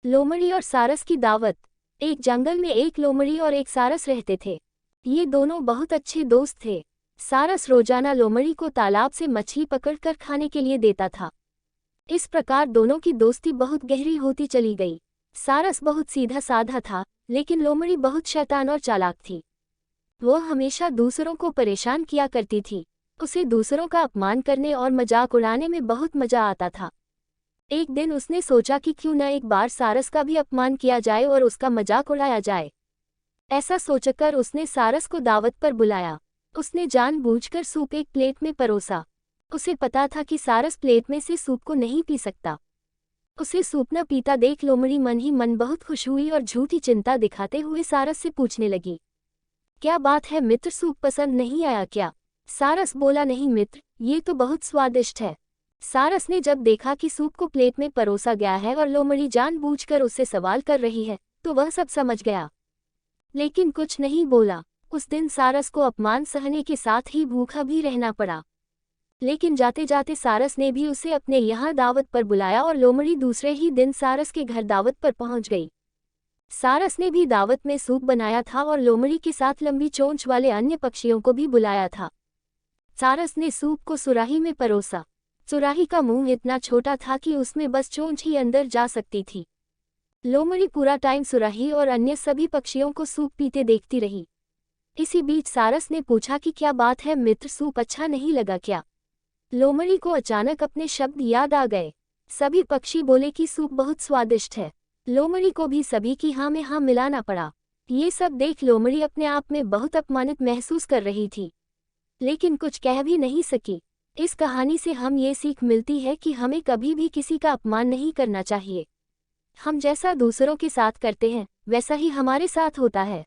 लोमड़ी और सारस की दावत। एक जंगल में एक लोमड़ी और एक सारस रहते थे। ये दोनों बहुत अच्छे दोस्त थे। सारस रोजाना लोमड़ी को तालाब से मछली पकड़कर खाने के लिए देता था। इस प्रकार दोनों की दोस्ती बहुत गहरी होती चली गई। सारस बहुत सीधा साधा था, लेकिन लोमड़ी बहुत शैतान और चालाक थी। वह हमेशा दूसरों को परेशान किया करती थी। उसे दूसरों का अपमान करने और मजाक उड़ाने में बहुत मजा आता था। एक दिन उसने सोचा कि क्यों न एक बार सारस का भी अपमान किया जाए और उसका मजाक उड़ाया जाए। ऐसा सोचकर उसने सारस को दावत पर बुलाया। उसने जानबूझकर सूप एक प्लेट में परोसा। उसे पता था कि सारस प्लेट में से सूप को नहीं पी सकता। उसे सूप न पीता देख लोमड़ी मन ही मन बहुत खुश हुई और झूठी चिंता दिखाते हुए सारस से पूछने लगी, क्या बात है मित्र, सूप पसंद नहीं आया क्या? सारस बोला, नहीं मित्र, ये तो बहुत स्वादिष्ट है। सारस ने जब देखा कि सूप को प्लेट में परोसा गया है और लोमड़ी जानबूझकर उससे सवाल कर रही है, तो वह सब समझ गया, लेकिन कुछ नहीं बोला। उस दिन सारस को अपमान सहने के साथ ही भूखा भी रहना पड़ा। लेकिन जाते जाते सारस ने भी उसे अपने यहाँ दावत पर बुलाया और लोमड़ी दूसरे ही दिन सारस के घर दावत पर पहुंच गई। सारस ने भी दावत में सूप बनाया था और लोमड़ी के साथ लंबी चोंच वाले अन्य पक्षियों को भी बुलाया था। सारस ने सूप को सुराही में परोसा। सुराही का मुंह इतना छोटा था कि उसमें बस चोंच ही अंदर जा सकती थी। लोमड़ी पूरा टाइम सुराही और अन्य सभी पक्षियों को सूप पीते देखती रही। इसी बीच सारस ने पूछा कि क्या बात है मित्र, सूप अच्छा नहीं लगा क्या? लोमड़ी को अचानक अपने शब्द याद आ गए। सभी पक्षी बोले कि सूप बहुत स्वादिष्ट है। लोमड़ी को भी सभी की हाँ में हाँ मिलाना पड़ा। ये सब देख लोमड़ी अपने आप में बहुत अपमानित महसूस कर रही थी, लेकिन कुछ कह भी नहीं सकी। इस कहानी से हम ये सीख मिलती है कि हमें कभी भी किसी का अपमान नहीं करना चाहिए। हम जैसा दूसरों के साथ करते हैं, वैसा ही हमारे साथ होता है।